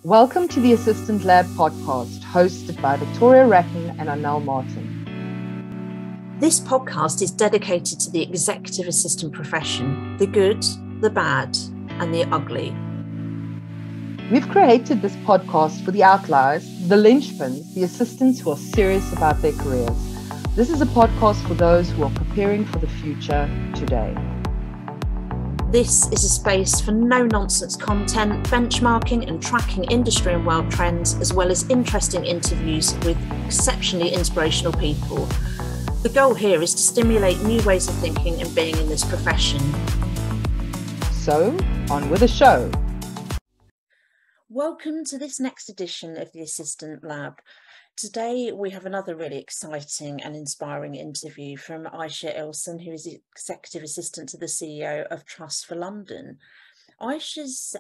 Welcome to the Assistant Lab podcast, hosted by Victoria Ratton and Arnell Martin. This podcast is dedicated to the executive assistant profession, the good, the bad, and the ugly. We've created this podcast for the outliers, the linchpins, the assistants who are serious about their careers. This is a podcast for those who are preparing for the future today. This is a space for no-nonsense content, benchmarking and tracking industry and world trends, as well as interesting interviews with exceptionally inspirational people. The goal here is to stimulate new ways of thinking and being in this profession. So, on with the show. Welcome to this next edition of the Assistant Lab. Today we have another really exciting and inspiring interview from Ayca Ilcen, who is Executive Assistant to the CEO of Trust for London. Ayca's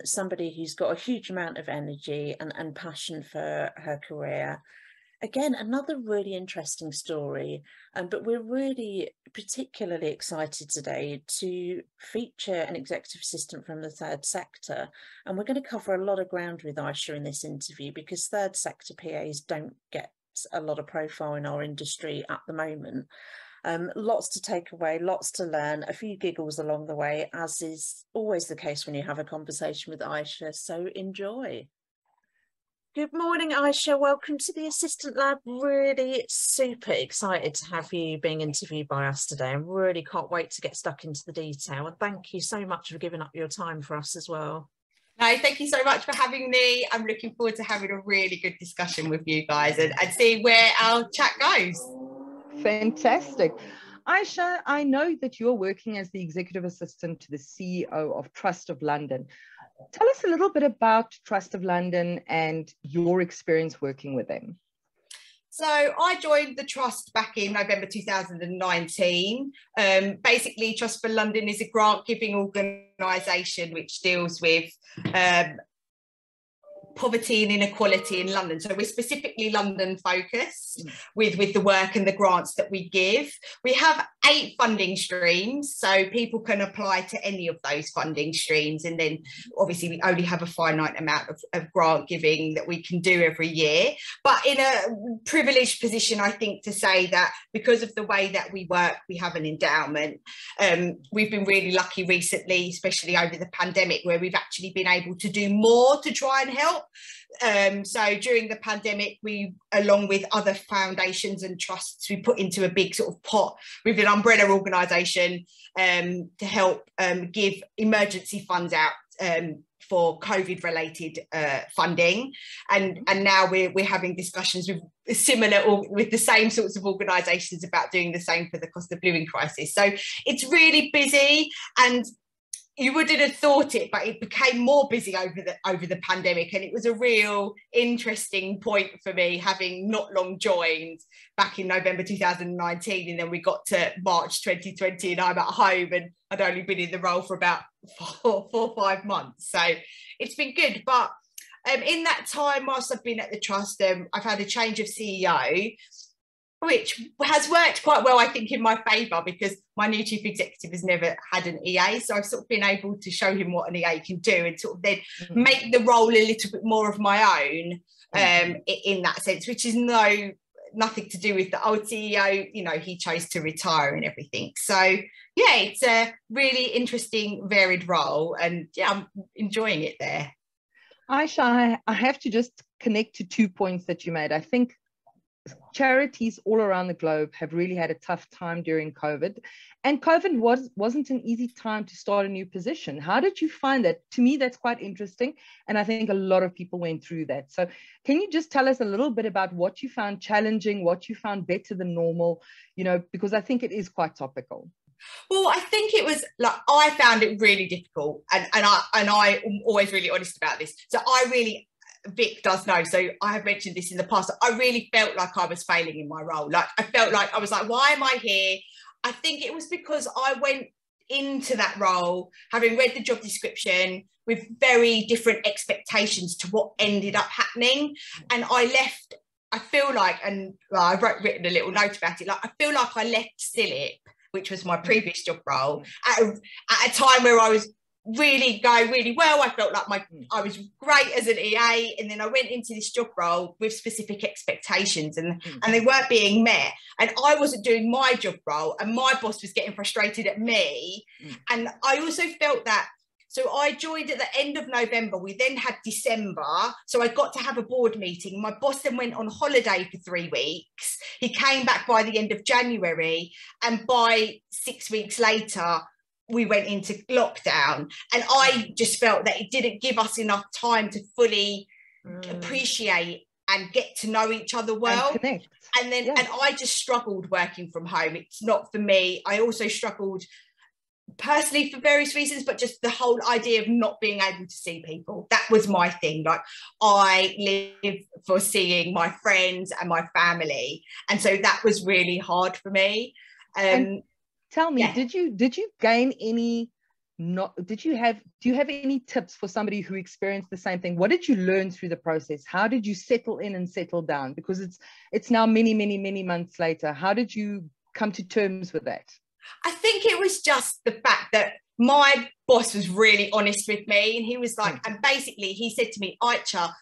somebody who's got a huge amount of energy and passion for her career. Again, another really interesting story, but we're really particularly excited today to feature an executive assistant from the third sector. And we're going to cover a lot of ground with Ayca in this interview because third sector PAs don't get a lot of profile in our industry at the moment. Lots to take away, lots to learn, a few giggles along the way, as is always the case when you have a conversation with Ayca. So enjoy. Good morning, Ayca. Welcome to the Assistant Lab. Really super excited to have you being interviewed by us today. I really can't wait to get stuck into the detail. And thank you so much for giving up your time for us as well. No, thank you so much for having me. I'm looking forward to having a really good discussion with you guys and seeing where our chat goes. Fantastic. Ayca, I know that you're working as the Executive Assistant to the CEO of Trust of London. Tell us a little bit about Trust of London and your experience working with them. So I joined the Trust back in November 2019. Basically, Trust for London is a grant-giving organisation which deals with poverty and inequality in London. So we're specifically London focused with the work and the grants that we give. We have 8 funding streams, so people can apply to any of those funding streams. And then obviously we only have a finite amount of grant giving that we can do every year. But in a privileged position, I think, to say that because of the way that we work, we have an endowment. We've been really lucky recently, especially over the pandemic, where we've actually been able to do more to try and help. So during the pandemic, we, along with other foundations and trusts, we put into a big sort of pot with an umbrella organisation to help give emergency funds out for COVID related funding, and now we're having discussions with the same sorts of organisations about doing the same for the cost of living crisis. So it's really busy, and you wouldn't have thought it, but it became more busy over the pandemic, and it was a real interesting point for me, having not long joined back in November 2019, and then we got to March 2020 and I'm at home and I'd only been in the role for about 4 or 5 months. So it's been good, but in that time whilst I've been at the Trust, I've had a change of CEO, which has worked quite well, I think, in my favour, because my new chief executive has never had an EA. So I've sort of been able to show him what an EA can do and sort of then make the role a little bit more of my own in that sense, which is nothing to do with the old CEO. You know, he chose to retire and everything. So, yeah, it's a really interesting, varied role. And, yeah, I'm enjoying it there. Ayca, I have to just connect to 2 points that you made. I think charities all around the globe have really had a tough time during COVID, and COVID wasn't an easy time to start a new position. How did you find that? To me, that's quite interesting, and I think a lot of people went through that. So can you just tell us a little bit about what you found challenging, what you found better than normal, you know, because I think it is quite topical. Well, I think it was like, I found it really difficult, and I'm always really honest about this. So Vic does know, so I have mentioned this in the past, I really felt like I was failing in my role. Like, I felt like I was like, why am I here? I think it was because I went into that role having read the job description with very different expectations to what ended up happening. And I left, I feel like, and I've written a little note about it, like I feel like I left Silip, which was my previous job role, at a time where I was really go really well. I felt like I was great as an EA, and then I went into this job role with specific expectations, and they weren't being met, and I wasn't doing my job role, and my boss was getting frustrated at me. And I also felt that, so I joined at the end of November. We then had December, so I got to have a board meeting. My boss then went on holiday for 3 weeks. He came back by the end of January, and by 6 weeks later we went into lockdown, and I just felt that it didn't give us enough time to fully appreciate and get to know each other well. And then and I just struggled working from home. It's not for me. I also struggled personally for various reasons, but just the whole idea of not being able to see people, that was my thing. Like, I live for seeing my friends and my family, and so that was really hard for me. And tell me, did you gain any, do you have any tips for somebody who experienced the same thing? What did you learn through the process? How did you settle in and settle down? Because it's now many months later. How did you come to terms with that? I think it was just the fact that my boss was really honest with me, and he was like, and basically he said to me, Ayca,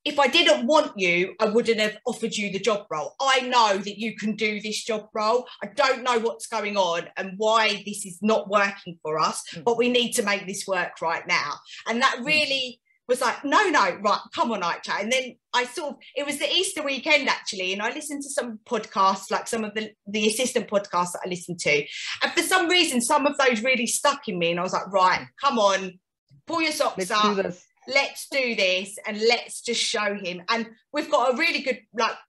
if I didn't want you, I wouldn't have offered you the job role. I know that you can do this job role. I don't know what's going on and why this is not working for us, but we need to make this work right now. And that really was like, no, right, come on, Ayca. And then it was the Easter weekend actually, and I listened to some podcasts, like some of the assistant podcasts that I listened to. And for some reason, some of those really stuck in me. And I was like, right, come on, pull your socks up. Let's do this, and let's just show him. And we've got a really good,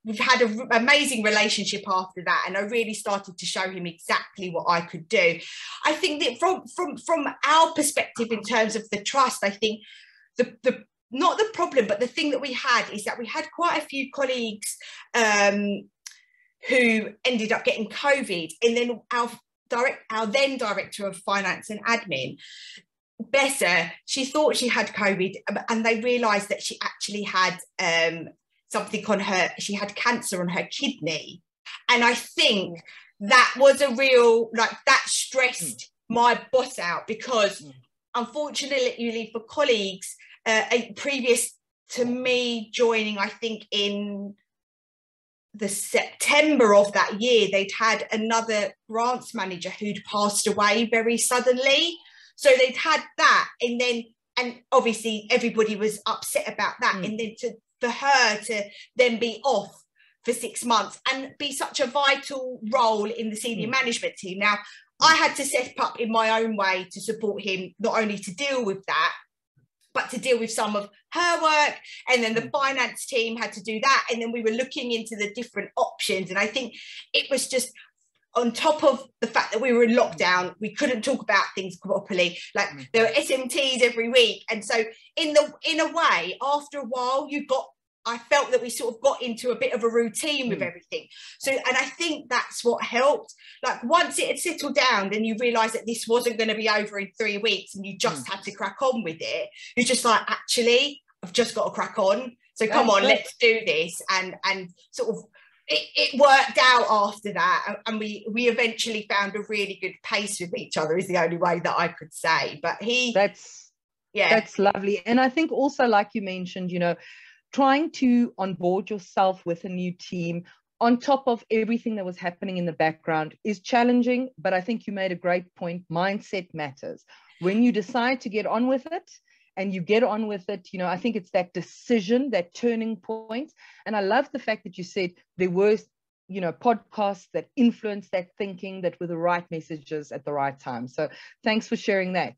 we've had an amazing relationship after that, and I really started to show him exactly what I could do. I think that from our perspective in terms of the trust, I think the not the problem, but the thing that we had is that we had quite a few colleagues who ended up getting COVID, and then our then director of finance and admin, Bessa, she thought she had COVID, and they realised that she actually had something on she had cancer on her kidney. And I think that was a real, that stressed my boss out, because unfortunately for colleagues, previous to me joining, I think in the September of that year, they'd had another grants manager who'd passed away very suddenly. So they'd had that, and obviously everybody was upset about that. And then for her to then be off for 6 months and be such a vital role in the senior management team. Now, I had to step up in my own way to support him, not only to deal with that, but to deal with some of her work. And then the finance team had to do that. And then we were looking into the different options. And I think it was just, on top of the fact that we were in lockdown, we couldn't talk about things properly. There were SMTs every week. And so in a way, after a while, I felt that we sort of got into a bit of a routine with everything. So, and I think that's what helped. Once it had settled down, then you realise that this wasn't going to be over in 3 weeks, and you just had to crack on with it. You're just like, actually, I've just got to crack on. So come on, let's do this. And sort of, it worked out after that, and we eventually found a really good pace with each other, is the only way that I could say. But that's lovely. And I think also, like you mentioned, trying to onboard yourself with a new team on top of everything that was happening in the background is challenging, but I think you made a great point. Mindset matters. When you decide to get on with it, and you get on with it, I think it's that decision, that turning point. And I love the fact that you said there were, podcasts that influenced that thinking, that were the right messages at the right time. So thanks for sharing that.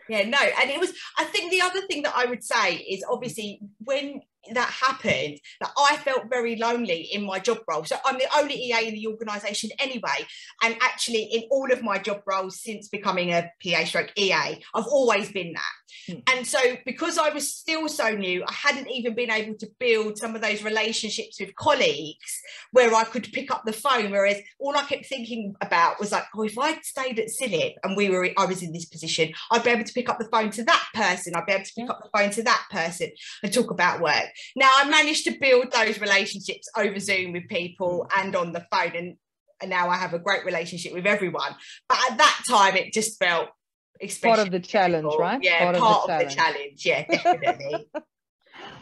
Yeah, no, and I think the other thing that I would say is, obviously when that happened, that I felt very lonely in my job role. So I'm the only EA in the organisation anyway, and actually in all of my job roles since becoming a PA/EA, I've always been that. And so because I was still so new, I hadn't even been able to build some of those relationships with colleagues where I could pick up the phone, whereas all I kept thinking about was if I'd stayed at CILIP and I was in this position, I'd be able to pick up the phone to that person, I'd be able to pick up the phone to that person and talk about work. Now, I managed to build those relationships over Zoom with people and on the phone, and now I have a great relationship with everyone. But at that time, it just felt especially part of the challenge, right? Yeah, part of the challenge. Yeah, definitely.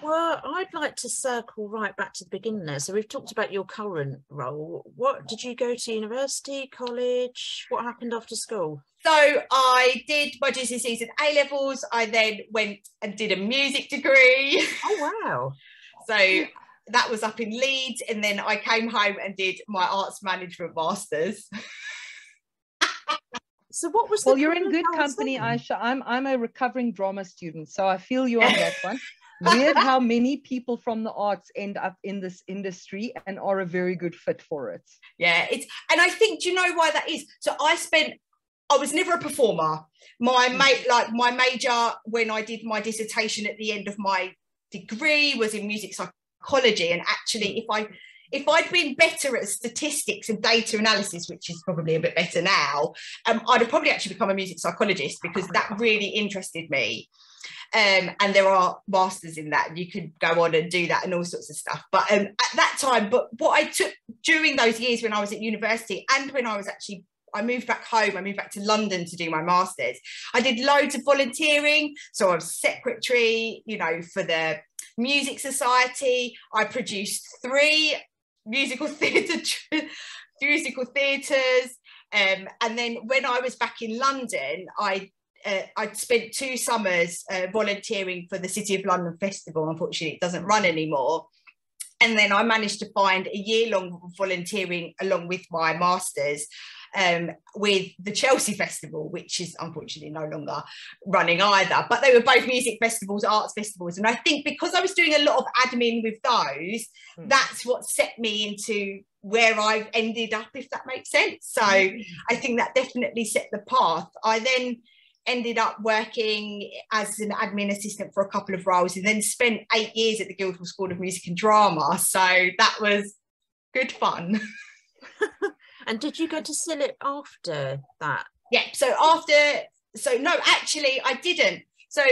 Well, I'd like to circle right back to the beginning there. So we've talked about your current role. What did you go to university, college? What happened after school? So I did my GCSEs and A-levels. I then went and did a music degree. Oh, wow. So that was up in Leeds. And then I came home and did my arts management masters. So what was well, you're in good company, Ayca. I'm a recovering drama student, so I feel you on that one. Weird how many people from the arts end up in this industry and are a very good fit for it. Yeah, and I think, do you know why that is? So I was never a performer. My major when I did my dissertation at the end of my degree was in music psychology, and actually if I'd been better at statistics and data analysis, which is probably a bit better now, I'd have probably actually become a music psychologist, because that really interested me. And there are masters in that, and you could go on and do that and all sorts of stuff. But at that time, but what I took during those years when I was at university, and when I moved back home, I moved back to London to do my masters, I did loads of volunteering. So I was secretary, for the Music Society. I produced 3 musical theatres. And then when I was back in London, I'd spent 2 summers volunteering for the City of London Festival. Unfortunately, it doesn't run anymore. And then I managed to find a year-long volunteering along with my masters with the Chelsea Festival, which is unfortunately no longer running either. But they were both music festivals, arts festivals. And I think because I was doing a lot of admin with those, that's what set me into where I've ended up, if that makes sense. So I think that definitely set the path. I then ended up working as an admin assistant for a couple of roles, and then spent 8 years at the Guildhall School of Music and Drama. So that was good fun. And did you go to CILIP after that? Yeah, no, actually I didn't. So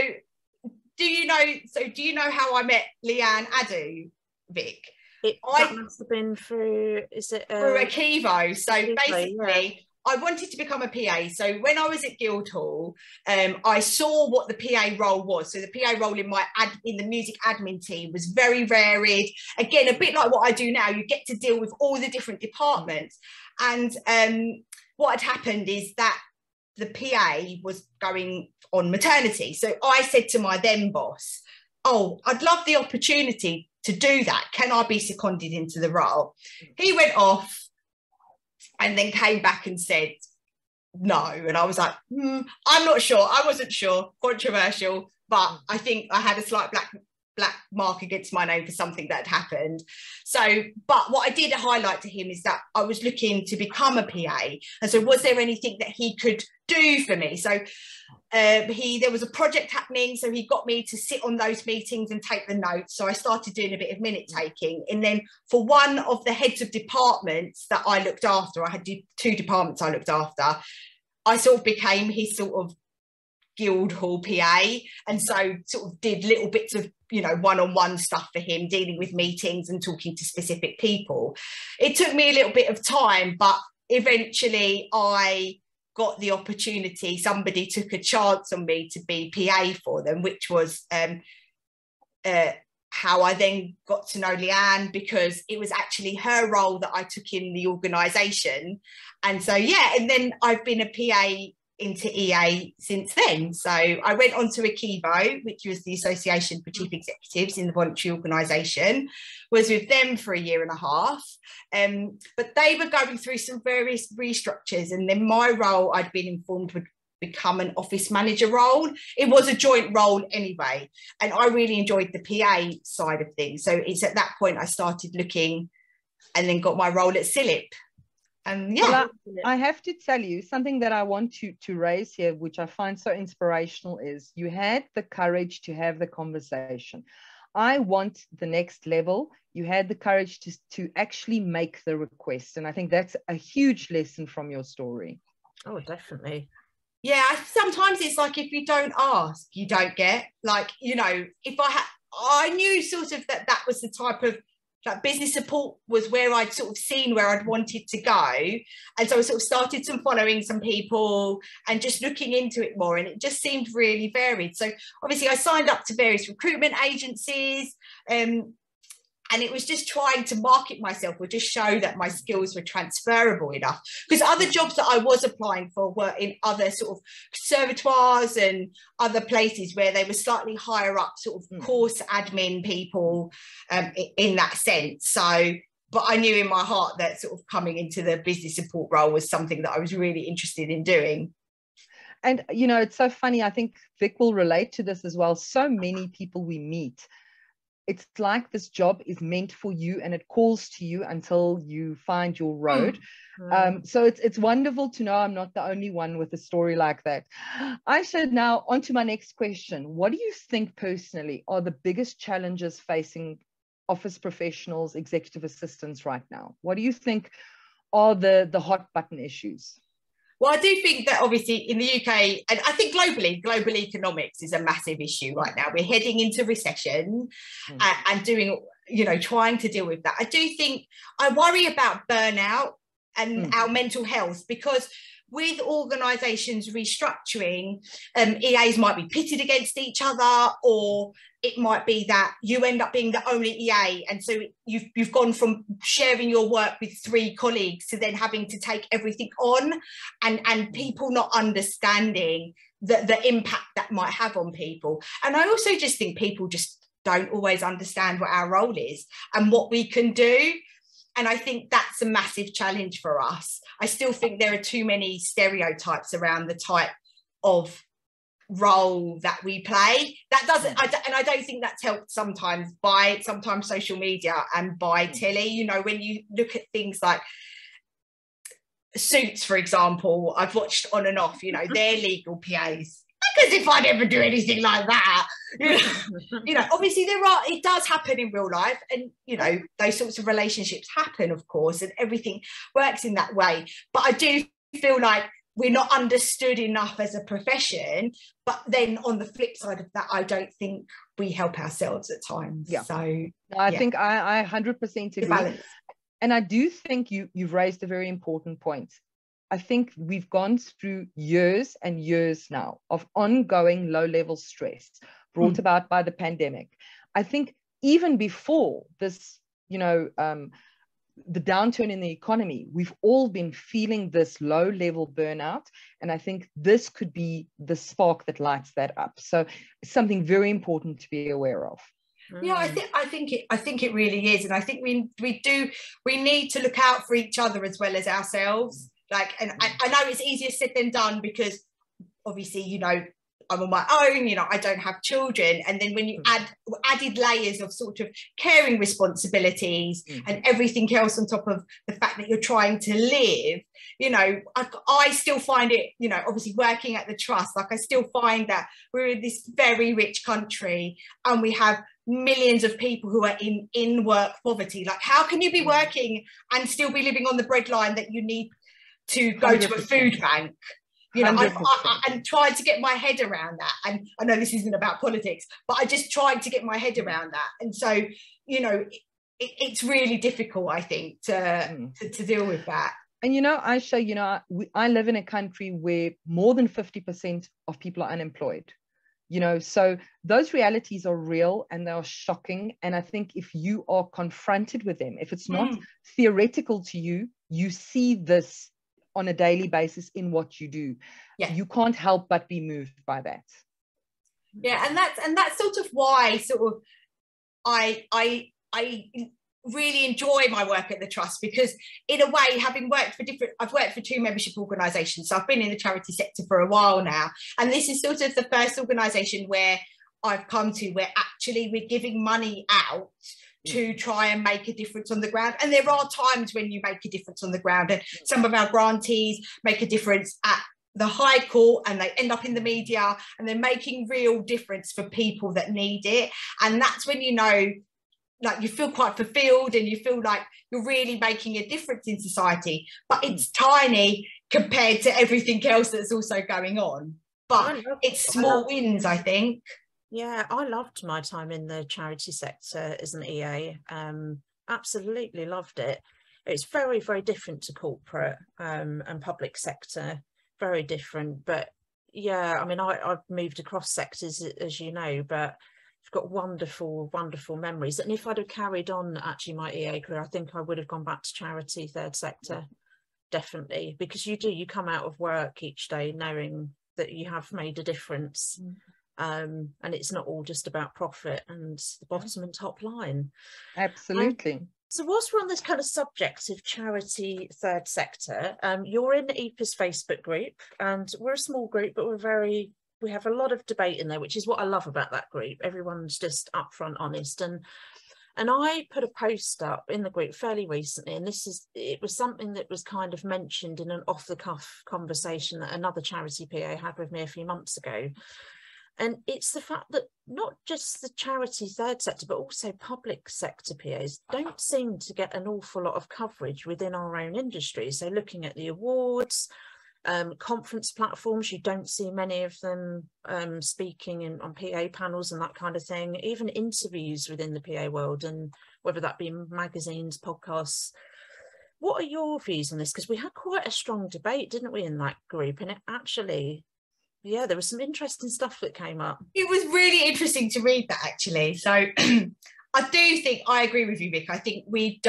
do you know how I met Leanne Adu, Vic? That must have been through, through a Kivo. So basically, I wanted to become a PA. So when I was at Guildhall, I saw what the PA role was. So the PA role in the music admin team was very varied. Again, a bit like what I do now, you get to deal with all the different departments. And what had happened is that the PA was going on maternity. So I said to my then boss, oh, I'd love the opportunity to do that. Can I be seconded into the role? He went off and then came back and said no. And I was like, I'm not sure. I wasn't sure. Controversial. But I think I had a slight black mark against my name for something that had happened. So, but what I did highlight to him is that I was looking to become a PA. And so was there anything that he could do for me? So there was a project happening, so he got me to sit on those meetings and take the notes. So I started doing a bit of minute taking, and then for one of the heads of departments that I looked after, I had 2 departments I looked after, I sort of became his sort of Guildhall PA, and so sort of did little bits of one-on-one stuff for him, dealing with meetings and talking to specific people. It took me a little bit of time, but eventually I got the opportunity. Somebody took a chance on me to be PA for them, which was how I then got to know Leanne, because it was actually her role that I took in the organisation. And so, and then I've been a PA into EA since then. So I went on to Akivo, which was the Association for Chief Executives in the voluntary organisation, was with them for 1.5 years. But they were going through some various restructures, and then my role, I'd been informed, would become an office manager role. It was a joint role anyway, and I really enjoyed the PA side of things. So it's at that point I started looking, and then got my role at CILIP. Well, I have to tell you something that I want to raise here, which I find so inspirational, is you had the courage to have the conversation. I want the next level. You had the courage to actually make the request. And I think that's a huge lesson from your story. Oh, definitely. Yeah, sometimes it's like, if you don't ask, you don't get. Like, if I knew sort of that was the type of like business support was where I'd sort of seen where I'd wanted to go. And so I sort of started following some people and just looking into it more, and it just seemed really varied. So obviously I signed up to various recruitment agencies, and it was just trying to market myself or just show that my skills were transferable enough. Because other jobs that I was applying for were in other sort of servitoires and other places where they were slightly higher up, sort of course admin people, in that sense. So, but I knew in my heart that sort of coming into the business support role was something that I was really interested in doing. And, you know, it's so funny. I think Vic will relate to this as well. So many people we meet, it's like this job is meant for you and it calls to you until you find your road. So it's wonderful to know I'm not the only one with a story like that. Ayca, now on to my next question. What do you think personally are the biggest challenges facing office professionals, executive assistants right now? What do you think are the hot button issues? Well, I do think that obviously in the UK, and I think globally, global economics is a massive issue right now. We're heading into recession and doing, you know, trying to deal with that. I do think I worry about burnout and our mental health, because with organisations restructuring, EAs might be pitted against each other, or it might be that you end up being the only EA, and so you've gone from sharing your work with 3 colleagues to then having to take everything on, and people not understanding the impact that might have on people. And I also just think people just don't always understand what our role is and what we can do. And I think that's a massive challenge for us. I still think there are too many stereotypes around the type of role that we play. That doesn't, and I don't think that's helped sometimes by social media and by telly. You know, when you look at things like Suits, for example, I've watched on and off, you know, their legal PAs. Because if I'd ever do anything like that, you know, obviously it does happen in real life, and, you know, those sorts of relationships happen, of course, and everything works in that way. But I do feel like we're not understood enough as a profession. But then on the flip side of that, I don't think we help ourselves at times. Yeah. So I think I 100% agree. And I do think you've raised a very important point. I think we've gone through years and years now of ongoing low-level stress brought about by the pandemic. I think even before this, you know, the downturn in the economy, we've all been feeling this low-level burnout. And I think this could be the spark that lights that up. So it's something very important to be aware of. Yeah, I think it really is. And I think we need to look out for each other as well as ourselves. Like, and I know it's easier said than done, because obviously, you know, I'm on my own, you know, I don't have children. And then when you added layers of sort of caring responsibilities and everything else on top of the fact that you're trying to live, you know, I still find it, you know, obviously working at the trust, like I still find that we're in this very rich country and we have millions of people who are in work poverty. Like, how can you be working and still be living on the breadline that you need to go 100%. To a food bank? You know, and tried to get my head around that. And I know this isn't about politics, but I just tried to get my head around that. And so, you know, it's really difficult, I think, to deal with that. And, you know, Ayca, you know, I live in a country where more than 50% of people are unemployed. You know, so those realities are real and they are shocking. And I think if you are confronted with them, if it's not theoretical to you, you see this on a daily basis in what you do. You can't help but be moved by that. Yeah, and that's sort of why sort of I really enjoy my work at the trust, because in a way, I've worked for 2 membership organisations, so I've been in the charity sector for a while now, and this is sort of the first organisation where I've come to where actually we're giving money out to try and make a difference on the ground. And there are times when you make a difference on the ground, and some of our grantees make a difference at the High Court and they end up in the media and they're making real difference for people that need it. And that's when, you know, like you feel quite fulfilled and you feel like you're really making a difference in society, but it's tiny compared to everything else that's also going on. But it's small wins, I think. Yeah, I loved my time in the charity sector as an EA. And absolutely loved it. It's very, very different to corporate and public sector, very different. But yeah, I mean, I've moved across sectors, as you know, but I've got wonderful, wonderful memories. And if I'd have carried on actually my EA career, I think I would have gone back to charity, third sector, definitely, because you come out of work each day knowing that you have made a difference. And it's not all just about profit and the bottom and top line. Absolutely. So whilst we're on this kind of subject of charity third sector, you're in EPAA's Facebook group, and we're a small group, but we have a lot of debate in there, which is what I love about that group. Everyone's just upfront, honest. And I put a post up in the group fairly recently, and it was something that was kind of mentioned in an off-the-cuff conversation that another charity PA had with me a few months ago. And it's the fact that not just the charity third sector, but also public sector PAs don't seem to get an awful lot of coverage within our own industry. So looking at the awards, conference platforms, you don't see many of them speaking on PA panels and that kind of thing, even interviews within the PA world, and whether that be magazines, podcasts. What are your views on this? Because we had quite a strong debate, didn't we, in that group? And it actually... yeah, there was some interesting stuff that came up. It was really interesting to read that, actually. So I do think I agree with you, Vic. I think we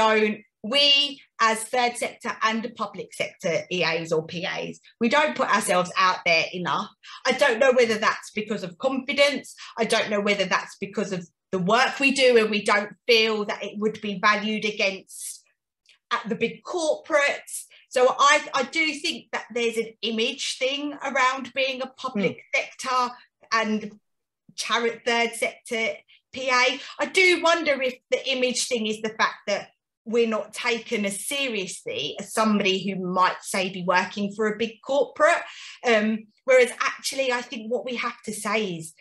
as third sector and the public sector EAs or PAs, we don't put ourselves out there enough. I don't know whether that's because of confidence. I don't know whether that's because of the work we do and we don't feel that it would be valued against at the big corporates. So I do think that there's an image thing around being a public sector and third sector PA. I do wonder if the image thing is the fact that we're not taken as seriously as somebody who might, say, be working for a big corporate. Whereas actually, I think what we have to say is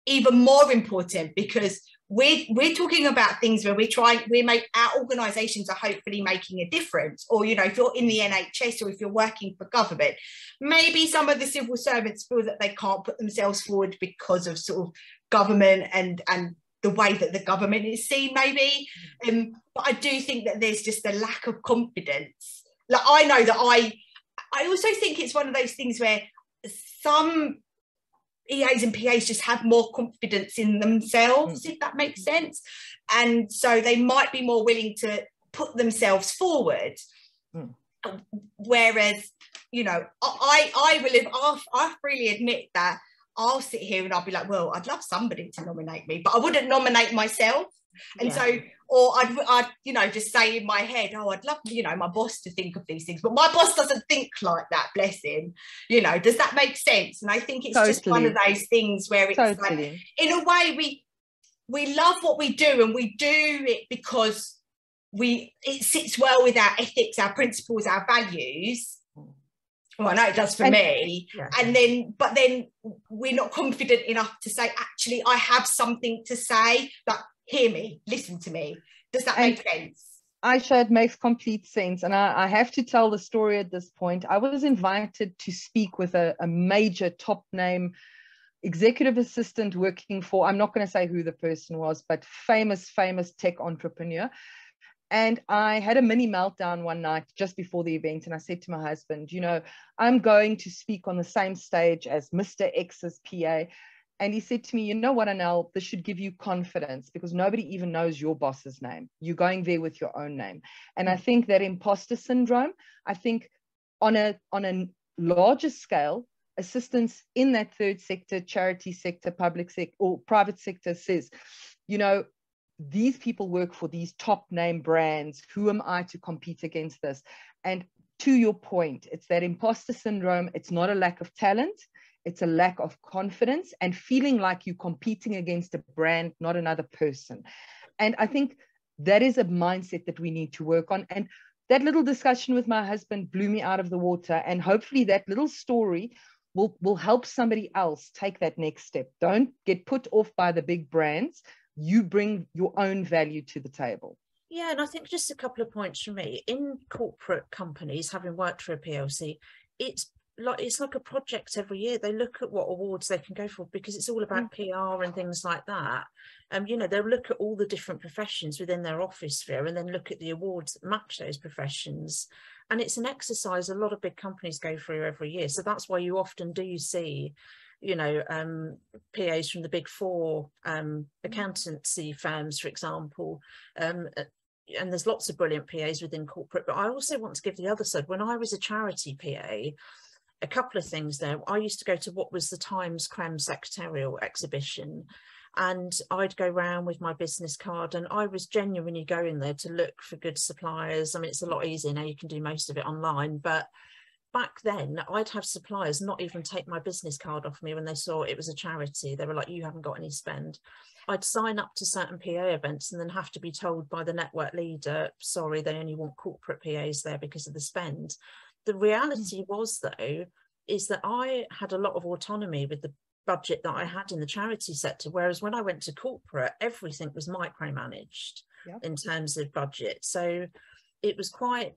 even more important, because we're talking about things where our organisations are hopefully making a difference. Or, you know, if you're in the NHS or if you're working for government, maybe some of the civil servants feel that they can't put themselves forward because of sort of government and the way that the government is seen, maybe. But I do think that there's just a lack of confidence. Like, I know that I also think it's one of those things where some EAs and PAs just have more confidence in themselves, if that makes sense. And so they might be more willing to put themselves forward. Whereas, you know, I freely admit that I'll sit here and I'll be like, well, I'd love somebody to nominate me, but I wouldn't nominate myself. And so, or I'd, you know, just say in my head, oh, I'd love, you know, my boss to think of these things, but my boss doesn't think like that, bless him. You know, does that make sense? And I think it's just one of those things where it's like, in a way, we love what we do, and we do it because it sits well with our ethics, our principles, our values. Well, I know it does for me. Yeah. But then we're not confident enough to say, actually, I have something to say. Like, hear me, listen to me. Does that make sense? Ayca, it makes complete sense. And I have to tell the story at this point. I was invited to speak with a major top name executive assistant working for, I'm not going to say who the person was, but famous tech entrepreneur. And I had a mini meltdown one night just before the event. And I said to my husband, you know, I'm going to speak on the same stage as Mr. X's PA. And he said to me, you know what, Anel, this should give you confidence because nobody even knows your boss's name. You're going there with your own name. And I think that imposter syndrome, I think on a larger scale, assistance in that third sector, charity sector, public sector, or private sector says, you know, these people work for these top name brands. Who am I to compete against this? And to your point, it's that imposter syndrome. It's not a lack of talent. It's a lack of confidence and feeling like you're competing against a brand, not another person. And I think that is a mindset that we need to work on. And that little discussion with my husband blew me out of the water. And hopefully that little story will help somebody else take that next step. Don't get put off by the big brands. You bring your own value to the table. Yeah, and I think just a couple of points from me. In corporate companies, having worked for a PLC, it's like, it's like a project every year. They look at what awards they can go for, because it's all about PR and things like that. You know, they'll look at all the different professions within their office sphere and then look at the awards that match those professions. And it's an exercise a lot of big companies go through every year. So that's why you often do see, you know, PAs from the big four accountancy firms, for example. And there's lots of brilliant PAs within corporate, but I also want to give the other side. When I was a charity PA, a couple of things there. I used to go to what was the Times Creme Secretarial exhibition, and I'd go round with my business card, and I was genuinely going there to look for good suppliers. I mean, it's a lot easier now, you can do most of it online, but back then I'd have suppliers not even take my business card off me when they saw it was a charity. They were like, you haven't got any spend. I'd sign up to certain PA events and then have to be told by the network leader, sorry, they only want corporate PAs there because of the spend. The reality was, though, is that I had a lot of autonomy with the budget that I had in the charity sector, whereas when I went to corporate, everything was micromanaged in terms of budget. So it was quite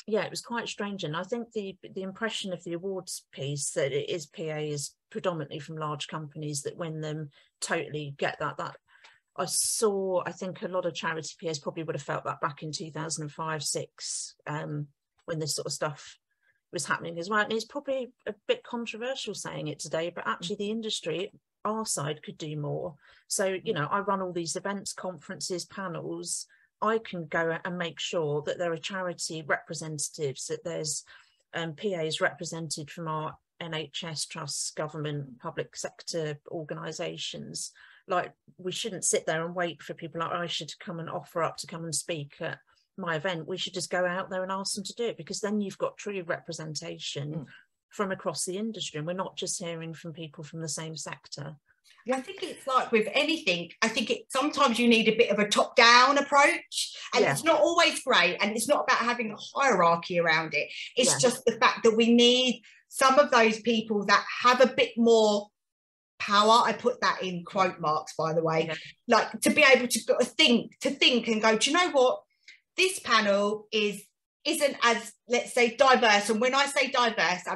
yeah, it was quite strange. And I think the impression of the awards piece, that it is PAs predominantly from large companies that win them, totally get that. I think a lot of charity PAs probably would have felt that back in 2005-06 when this sort of stuff was happening as well. And it's probably a bit controversial saying it today, but actually the industry, our side, could do more. So, you know, I run all these events, conferences, panels. I can go and make sure that there are charity representatives, that there's PAs represented from our NHS trusts, government, public sector organisations. Like, we shouldn't sit there and wait for people like Ayca to come and offer up to come and speak at my event. We should just go out there and ask them to do it, because then you've got true representation from across the industry, and we're not just hearing from people from the same sector. I think it's like with anything, I think sometimes you need a bit of a top-down approach, and it's not always great, and it's not about having a hierarchy around it. It's just the fact that we need some of those people that have a bit more power. I put that in quote marks, by the way, like to be able to think and go, do you know what? This panel isn't as, let's say, diverse. And when I say diverse, I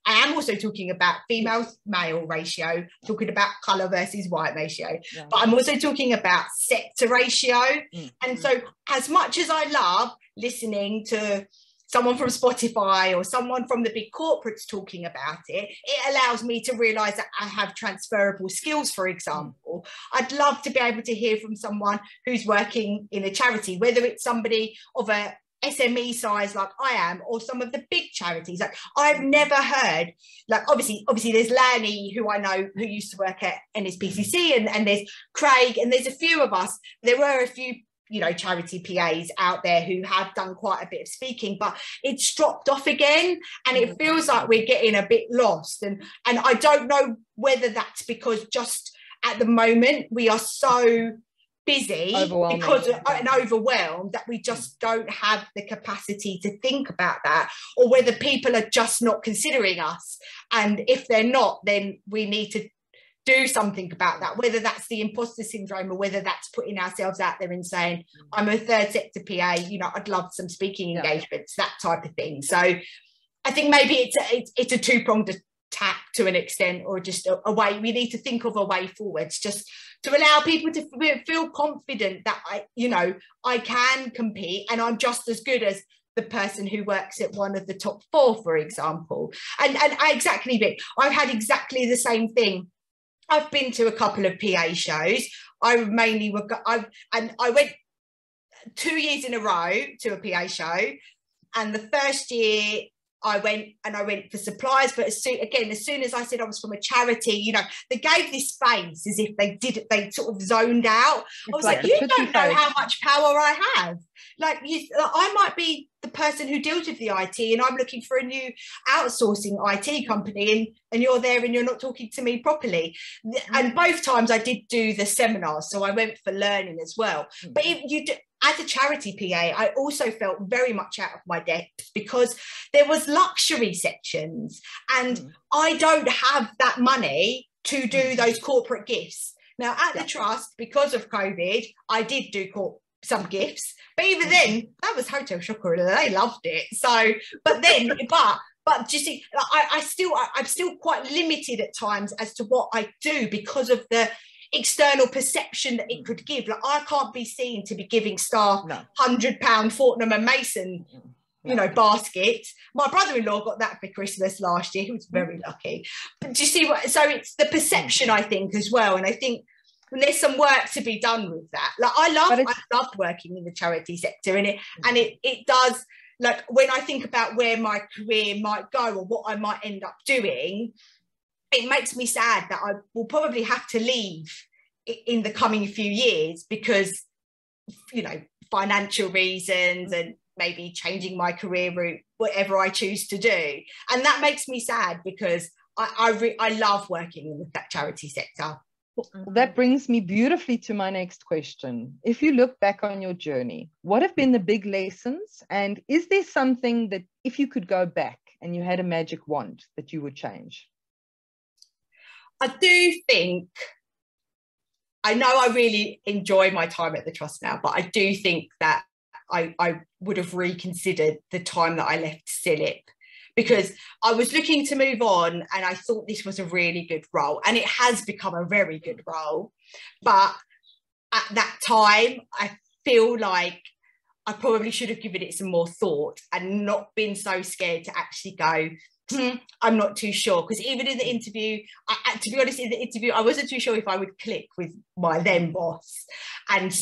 am also talking about female-male ratio, talking about colour versus white ratio, but I'm also talking about sector ratio. And so as much as I love listening to someone from Spotify or someone from the big corporates talking about it, it allows me to realise that I have transferable skills, for example. I'd love to be able to hear from someone who's working in a charity, whether it's somebody of a SME size like I am, or some of the big charities. Like, I've never heard, like, obviously there's Lanny, who I know, who used to work at NSPCC, and there's Craig, and there's a few of us. There were a few, you know, charity PAs out there who have done quite a bit of speaking, but it's dropped off again, and it feels like we're getting a bit lost. And I don't know whether that's because just at the moment we are so busy and overwhelmed that we just don't have the capacity to think about that, or whether people are just not considering us, and if they're not, then we need to do something about that, whether that's the imposter syndrome, or whether that's putting ourselves out there and saying, I'm a third sector PA, you know, I'd love some speaking engagements, that type of thing. So I think maybe it's a two-pronged attack to an extent, or just a way. We need to think of a way forwards, just to allow people to feel confident that I can compete, and I'm just as good as the person who works at one of the top 4, for example. And I've had exactly the same thing. I've been to a couple of PA shows. I went 2 years in a row to a PA show, and the first year I went for suppliers, but as soon as I said I was from a charity, you know, they gave this face as if they sort of zoned out. I was like, you don't know how much power I have. Like, I might be the person who deals with the IT, and I'm looking for a new outsourcing IT company, and you're there and you're not talking to me properly. And both times I did do the seminars, so I went for learning as well. But as a charity PA, I also felt very much out of my depth, because there was luxury sections, and I don't have that money to do those corporate gifts. Now, at the trust, because of COVID, I did do some gifts, but even then, that was Hotel Shocker, and they loved it. So, but But do you see, I'm still quite limited at times as to what I do because of the external perception that it could give. Like, I can't be seen to be giving staff £100 Fortnum and Mason, you know, basket. My brother-in-law got that for Christmas last year. He was very lucky. But do you see what? So it's the perception, I think, as well. And I think there's some work to be done with that. Like, I loved working in the charity sector, and it does. Like, when I think about where my career might go or what I might end up doing, it makes me sad that I will probably have to leave in the coming few years because, you know, financial reasons and maybe changing my career route, whatever I choose to do. And that makes me sad because I love working in the charity sector. That brings me beautifully to my next question. If you look back on your journey, what have been the big lessons? And is there something that if you could go back and you had a magic wand that you would change? I do think, I know I really enjoy my time at the Trust now, but I do think that I would have reconsidered the time that I left CILIP, because I was looking to move on and I thought this was a really good role, and it has become a very good role. But at that time, I feel like I probably should have given it some more thought and not been so scared to actually go, I'm not too sure. Because even in the interview, to be honest, in the interview, I wasn't too sure if I would click with my then boss. And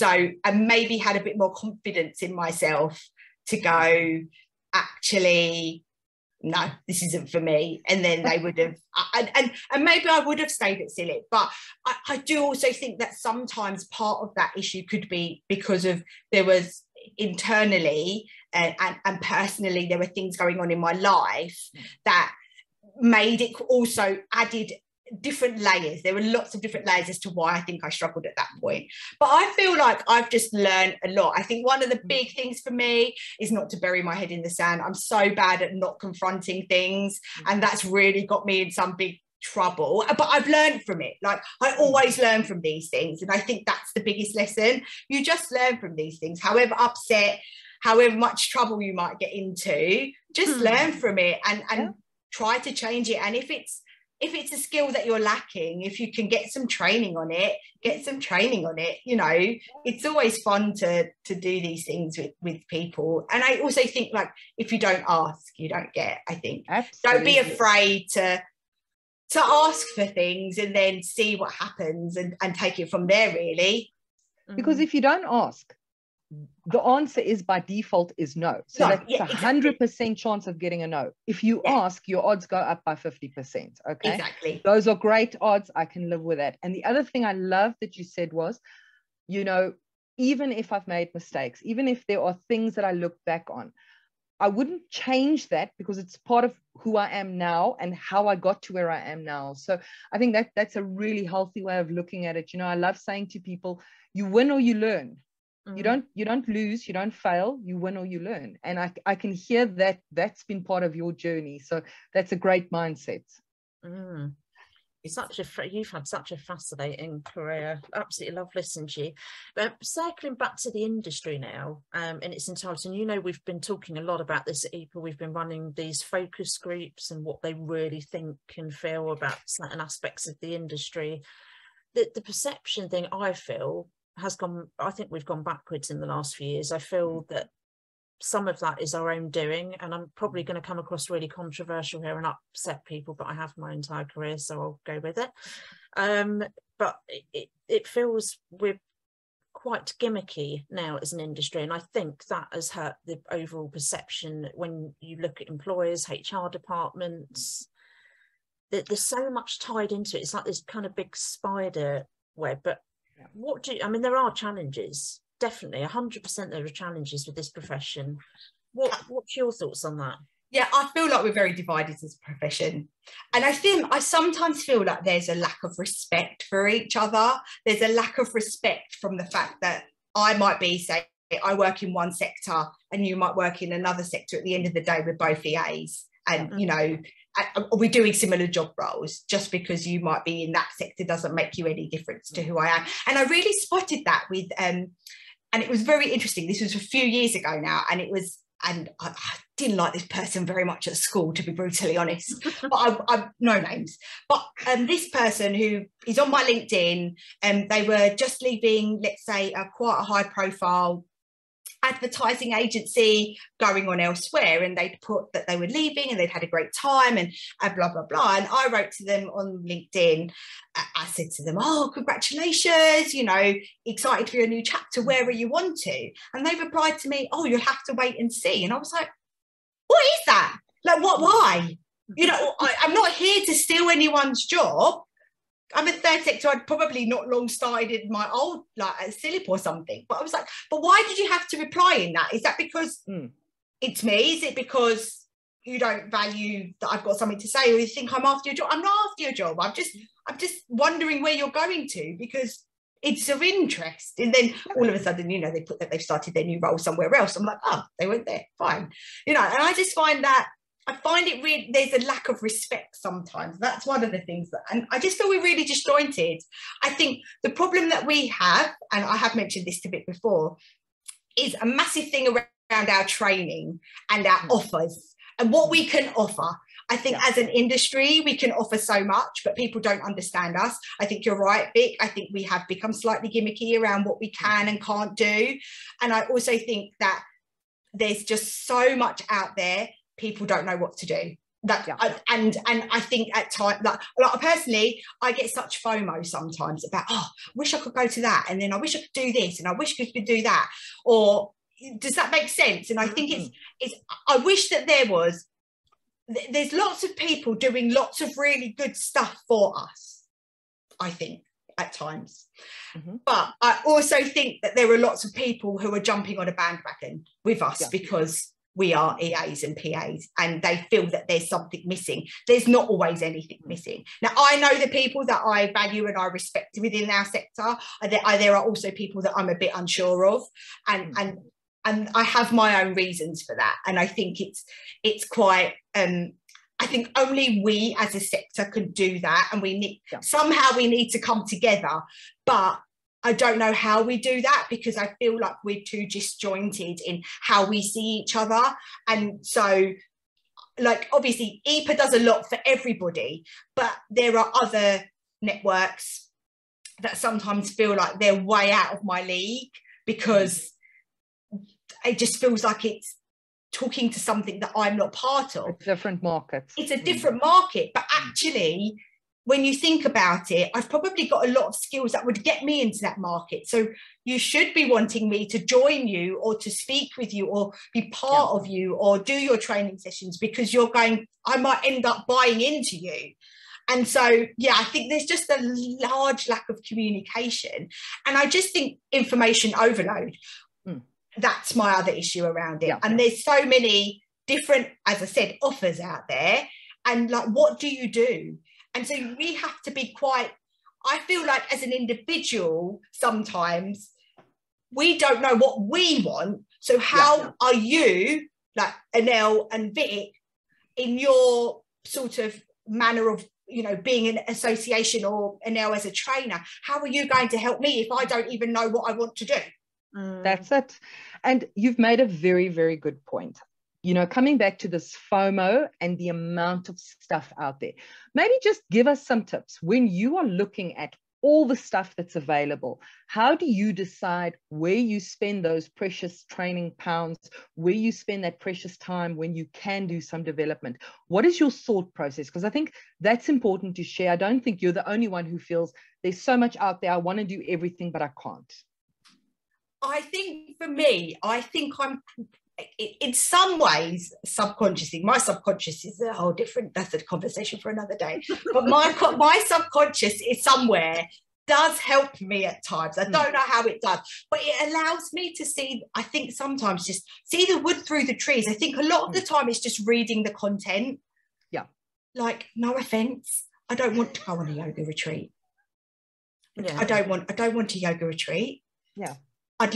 maybe had a bit more confidence in myself to go, actually, no, this isn't for me. And then they would have, and maybe I would have stayed at CILIP. But I do also think that sometimes part of that issue could be because of there was internally and personally, there were things going on in my life that made it also added different layers. There were lots of different layers as to why I think I struggled at that point. But I feel like I've just learned a lot. I think one of the big things for me is not to bury my head in the sand. I'm so bad at not confronting things, and that's really got me in some big trouble. But I've learned from it. Like, I always learn from these things, and I think that's the biggest lesson. You just learn from these things, however upset, however much trouble you might get into, just learn from it and try to change it. And if it's a skill that you're lacking, if you can get some training on it, get some training on it. You know, it's always fun to do these things with people. And I also think, like, if you don't ask, you don't get. I think Don't be afraid to ask for things and then see what happens and take it from there, really. Because if you don't ask, the answer is by default is no. So that's a 100% chance of getting a no. If you ask, your odds go up by 50%. Okay. Exactly. Those are great odds. I can live with that. And the other thing I love that you said was, you know, even if I've made mistakes, even if there are things that I look back on, I wouldn't change that because it's part of who I am now and how I got to where I am now. So I think that's a really healthy way of looking at it. You know, I love saying to people, you win or you learn. You don't lose, you don't fail, you win or you learn. And I can hear that that's been part of your journey. So that's a great mindset. You've had such a fascinating career. Absolutely love listening to you. But circling back to the industry now, in its entirety, and you know, we've been talking a lot about this at EPAA. We've been running these focus groups and what they really think and feel about certain aspects of the industry. The perception thing, I feel, I think we've gone backwards in the last few years. I feel that some of that is our own doing, and I'm probably going to come across really controversial here and upset people, but I have my entire career, so I'll go with it. But it feels we're quite gimmicky now as an industry, and I think that has hurt the overall perception when you look at employers, HR departments. There's so much tied into it. It's like this kind of big spider web. But there are challenges, definitely 100% there are challenges with this profession. What's your thoughts on that? Yeah, I feel like we're very divided as a profession, and I sometimes feel like there's a lack of respect for each other. There's a lack of respect from the fact that I might be, say, I work in one sector and you might work in another sector. At the end of the day, we're both EAs, and you know, we're doing similar job roles. Just because you might be in that sector doesn't make you any difference to who I am. And I really spotted that and it was very interesting. This was a few years ago now, and I didn't like this person very much at school, to be brutally honest, but I no names. But this person who is on my LinkedIn, and they were just leaving, let's say, quite a high profile advertising agency, going on elsewhere, and they'd put that they were leaving and they'd had a great time and blah blah blah. And I wrote to them on LinkedIn. I said to them, "Oh, congratulations, you know, excited for your new chapter, where are you on to?" And they replied to me, "Oh, you'll have to wait and see." And I was like, what is that? Like, what? Why? You know, I'm not here to steal anyone's job. I'm in third sector. I'd probably not long started in my old, like at Silip or something. But I was like, but why did you have to reply in that? Is that because it's me? Is it because you don't value that I've got something to say, or you think I'm after your job? I'm not after your job. I'm just wondering where you're going to, because it's of interest. And then all of a sudden, you know, they put that they've started their new role somewhere else. I'm like, oh, they went there, fine. You know, and I just find that, I find it really, there's a lack of respect sometimes. That's one of the things that, and I just feel we're really disjointed. I think the problem that we have, and I have mentioned this a bit before, is a massive thing around our training and our offers and what we can offer. I think as an industry, we can offer so much, but people don't understand us. I think you're right, Vic. I think we have become slightly gimmicky around what we can and can't do. And I also think that there's just so much out there, people don't know what to do. And I think at times, like personally, I get such FOMO sometimes about, oh, I wish I could go to that, and then I wish I could do this, and I wish I could do that. Or does that make sense? And I think it's I wish that there's lots of people doing lots of really good stuff for us, I think, at times. But I also think that there are lots of people who are jumping on a bandwagon with us because we are EAs and PAs, and they feel that there's something missing. There's not always anything missing. Now, I know the people that I value and I respect within our sector. There are also people that I'm a bit unsure of, and I have my own reasons for that. And I think it's quite, I think only we as a sector can do that, and we need somehow we need to come together. But I don't know how we do that, because I feel like we're too disjointed in how we see each other. And so, like, obviously EPAA does a lot for everybody, but there are other networks that sometimes feel like they're way out of my league, because it just feels like it's talking to something that I'm not part of. A different market. It's a different market, but actually, when you think about it, I've probably got a lot of skills that would get me into that market. So you should be wanting me to join you, or to speak with you, or be part of you, or do your training sessions, because I might end up buying into you. And so, yeah, I think there's just a large lack of communication. And I just think information overload. That's my other issue around it. And there's so many different, as I said, offers out there. And like, what do you do? And so we have to be quite, I feel like as an individual, sometimes we don't know what we want. So how are you, like Anel and Vic, in your sort of manner of, you know, being an association, or Anel as a trainer, how are you going to help me if I don't even know what I want to do? That's it. And you've made a very, very good point. You know, coming back to this FOMO and the amount of stuff out there, maybe just give us some tips when you are looking at all the stuff that's available. How do you decide where you spend those precious training pounds, where you spend that precious time when you can do some development? What is your thought process? Because I think that's important to share. I don't think you're the only one who feels there's so much out there. I want to do everything, but I can't. I think for me, I think I'm, in some ways, subconsciously, my subconscious is a whole different, that's a conversation for another day, but my subconscious is somewhere, does help me at times. I don't know how it does, but it allows me to see, I think sometimes just see the wood through the trees. I think a lot of the time it's just reading the content. Like, no offense, I don't want to go on a yoga retreat. I don't want a yoga retreat. I'd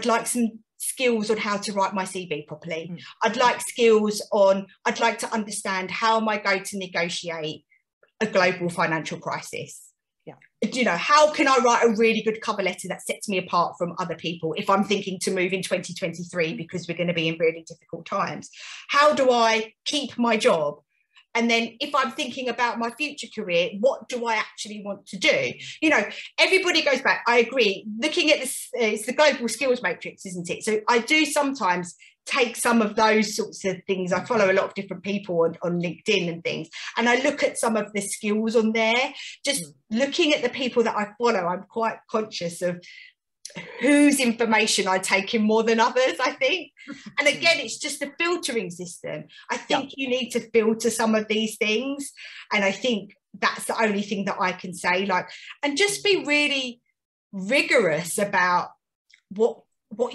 like some skills on how to write my CV properly. I'd like to understand how am I going to negotiate a global financial crisis. You know, how can I write a really good cover letter that sets me apart from other people if I'm thinking to move in 2023 because we're going to be in really difficult times? How do I keep my job? And then if I'm thinking about my future career, what do I actually want to do? You know, everybody goes back. I agree. Looking at this, it's the global skills matrix, isn't it? So I do sometimes take some of those sorts of things. I follow a lot of different people on LinkedIn and things, and I look at some of the skills on there. Just looking at the people that I follow, I'm quite conscious of whose information I take in more than others, I think. And again, it's just a filtering system. I think you need to filter some of these things, and I think that's the only thing that I can say, like, and just be really rigorous about what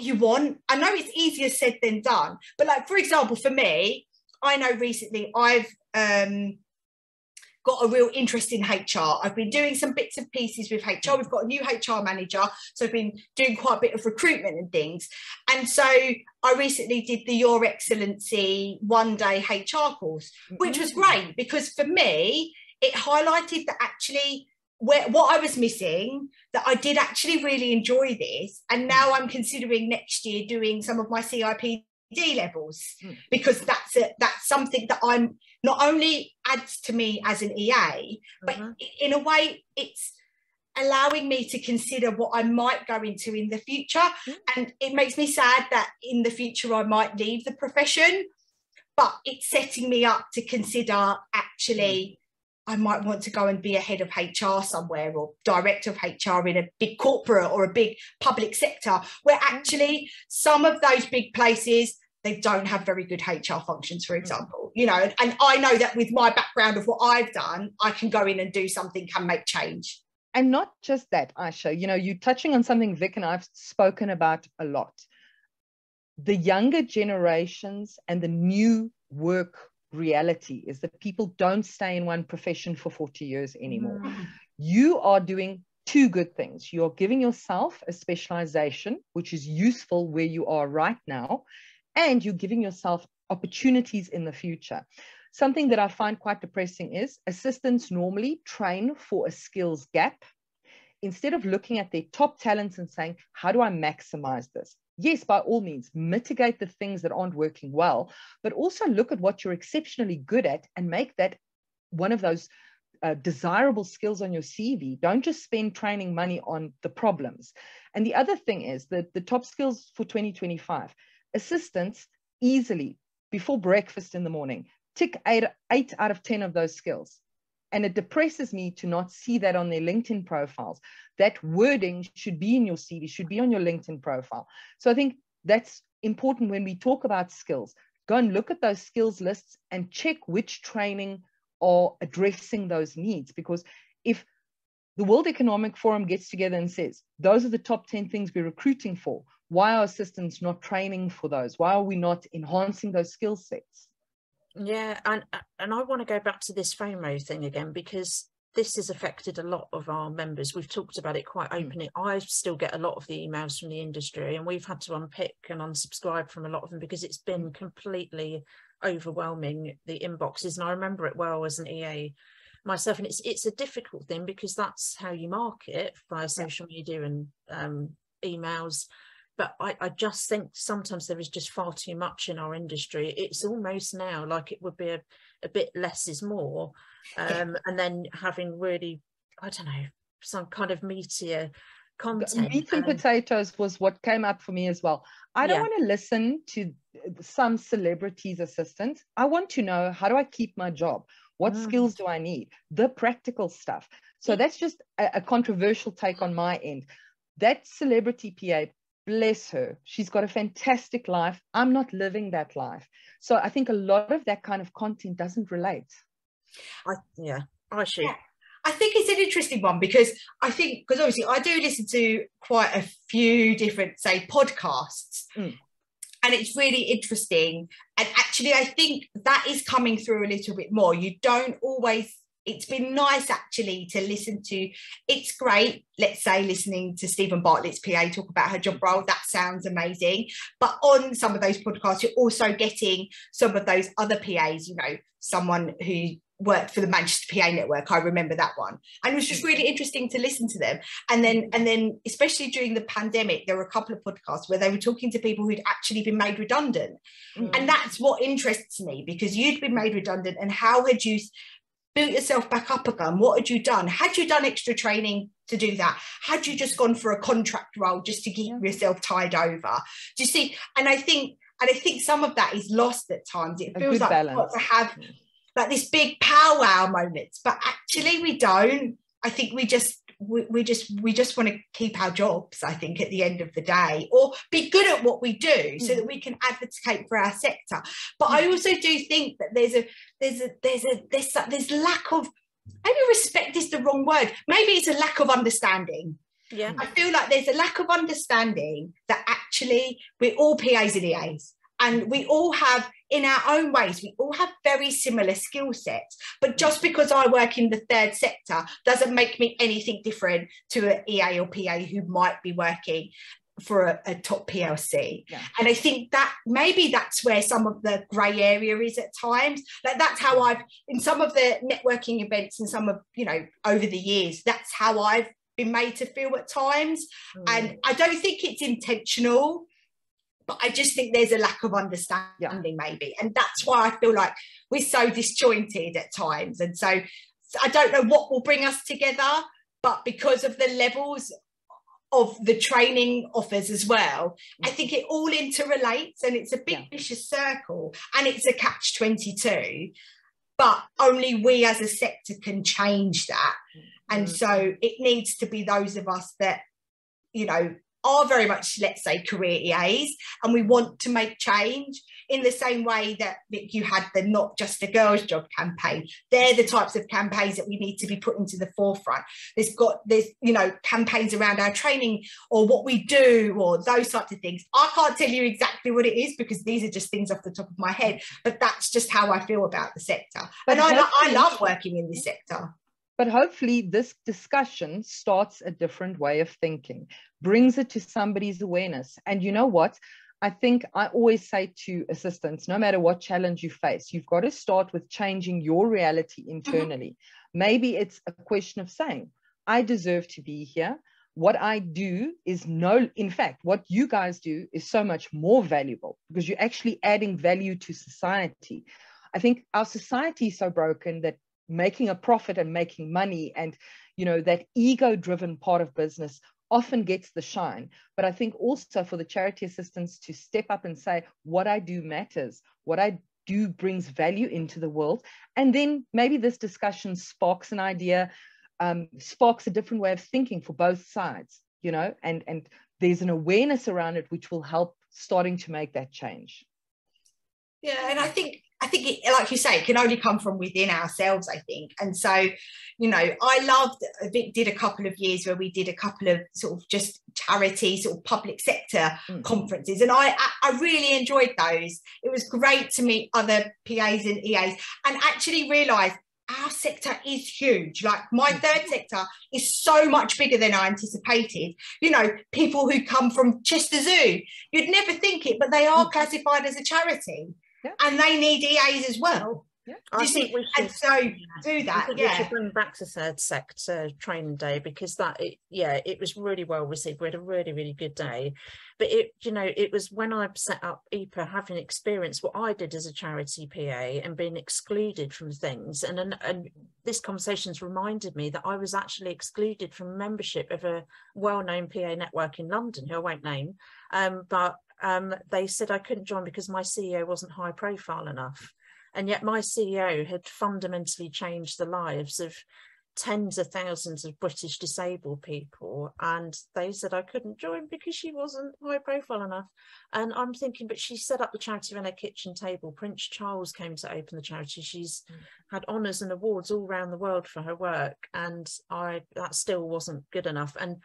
you want. I know it's easier said than done, but like, for example, for me, I know recently I've got a real interest in HR. I've been doing some bits and pieces with HR. We've got a new HR manager, so I've been doing quite a bit of recruitment and things. And so I recently did the Your Excellency one-day HR course, which was great because for me, it highlighted that actually what I was missing, that I did actually really enjoy this. And now I'm considering next year doing some of my CIPD levels, because that's something that I'm not only adds to me as an EA, but in a way it's allowing me to consider what I might go into in the future. And it makes me sad that in the future I might leave the profession, but it's setting me up to consider actually I might want to go and be a head of HR somewhere, or director of HR in a big corporate or a big public sector, where actually some of those big places, they don't have very good HR functions, for example, you know, and I know that with my background of what I've done, I can go in and do something and make change. And not just that, Ayca, you know, you're touching on something Vic and I've spoken about a lot. The younger generations and the new work reality is that people don't stay in one profession for 40 years anymore. You are doing two good things. You're giving yourself a specialization, which is useful where you are right now, and you're giving yourself opportunities in the future. Something that I find quite depressing is assistants normally train for a skills gap instead of looking at their top talents and saying, how do I maximize this? Yes, by all means, mitigate the things that aren't working well, but also look at what you're exceptionally good at and make that one of those desirable skills on your CV. Don't just spend training money on the problems. And the other thing is that the top skills for 2025, assistants easily, before breakfast in the morning, tick 8 out of 10 of those skills. And it depresses me to not see that on their LinkedIn profiles. That wording should be in your CV, should be on your LinkedIn profile. So I think that's important when we talk about skills. Go and look at those skills lists and check which training are addressing those needs. Because if the World Economic Forum gets together and says, those are the top 10 things we're recruiting for, why are assistants not training for those? Why are we not enhancing those skill sets? Yeah, and I want to go back to this FOMO thing again, because this has affected a lot of our members. We've talked about it quite openly. I still get a lot of the emails from the industry, and we've had to unpick and unsubscribe from a lot of them because it's been completely overwhelming, the inboxes. And I remember it well as an EA myself, and it's a difficult thing because that's how you market via social media and emails. But I just think sometimes there is just far too much in our industry. It's almost now like it would be a bit less is more. And then having really, I don't know, some kind of meatier content. Meat and potatoes was what came up for me as well. I don't want to listen to some celebrities' assistants. I want to know, how do I keep my job? What skills do I need? The practical stuff. So that's just a controversial take on my end. That celebrity PA, bless her, she's got a fantastic life. I'm not living that life. So I think a lot of that kind of content doesn't relate. I see. Yeah. I think it's an interesting one because obviously I do listen to quite a few different, say, podcasts, and it's really interesting. And actually, I think that is coming through a little bit more. You don't always. It's been nice actually to listen to. It's great, let's say, listening to Stephen Bartlett's PA talk about her job role. That sounds amazing. But on some of those podcasts, you're also getting some of those other PAs, you know, someone who worked for the Manchester PA network. I remember that one, and it was just really interesting to listen to them. And then especially during the pandemic, there were a couple of podcasts where they were talking to people who'd actually been made redundant. And that's what interests me, because you'd been made redundant, and how had you built yourself back up again? What had you done? Had you done extra training to do that? Had you just gone for a contract role just to keep yourself tied over? Do you see? And I think some of that is lost at times. It feels like we've got to have like this big powwow moments, but actually we don't. I think we just want to keep our jobs, I think, at the end of the day, or be good at what we do so that we can advocate for our sector. But I also do think that there's lack of, maybe respect is the wrong word, maybe it's a lack of understanding. Yeah, I feel like there's a lack of understanding that actually we're all PAs and EAs, and we all have, in our own ways, we all have very similar skill sets. But just because I work in the third sector doesn't make me anything different to an EA or PA who might be working for a top PLC. Yeah. And I think that maybe that's where some of the grey area is at times. Like, that's how I've, in some of the networking events and some of, you know, over the years, that's how I've been made to feel at times. And I don't think it's intentional, but I just think there's a lack of understanding, maybe. And that's why I feel like we're so disjointed at times. And so I don't know what will bring us together, but because of the levels of the training offers as well, I think it all interrelates, and it's a big vicious circle, and it's a catch-22. But only we as a sector can change that. And so it needs to be those of us that, you know, are very much, let's say, career EAs, and we want to make change in the same way that you had the Not Just a Girls Job campaign. They're the types of campaigns that we need to be put into the forefront. There's you know, campaigns around our training or what we do or those types of things. I can't tell you exactly what it is because these are just things off the top of my head, but that's just how I feel about the sector. But I love working in this sector. But hopefully this discussion starts a different way of thinking, brings it to somebody's awareness. And you know what? I think I always say to assistants, no matter what challenge you face, you've got to start with changing your reality internally. Maybe it's a question of saying, I deserve to be here. What I do is in fact, what you guys do is so much more valuable because you're actually adding value to society. I think our society is so broken that making a profit and making money and, you know, that ego-driven part of business often gets the shine. But I think also for the charity assistants to step up and say, what I do matters, what I do brings value into the world. And then maybe this discussion sparks an idea, sparks a different way of thinking for both sides, you know, and there's an awareness around it, which will help starting to make that change. Yeah, and I think it, like you say, it can only come from within ourselves, I think. And so, you know, I loved, Vic did a couple of years where we did a couple of sort of just charity, sort of public sector conferences. And I really enjoyed those. It was great to meet other PAs and EAs and actually realise our sector is huge. Like my third sector is so much bigger than I anticipated. You know, people who come from Chester Zoo, you'd never think it, but they are classified as a charity. Yeah. And they need EAs as well. Yeah. I think we should, and so do that. We should bring back the third sector training day because it was really well received. We had a really, really good day. But it was when I set up EPAA, having experienced what I did as a charity PA and being excluded from things. And this conversation's reminded me that I was actually excluded from membership of a well-known PA network in London, who I won't name, but they said I couldn't join because my CEO wasn't high profile enough. And yet my CEO had fundamentally changed the lives of tens of thousands of British disabled people. And they said I couldn't join because she wasn't high profile enough. And I'm thinking, but she set up the charity around her kitchen table. Prince Charles came to open the charity. She's had honours and awards all around the world for her work. And that still wasn't good enough. And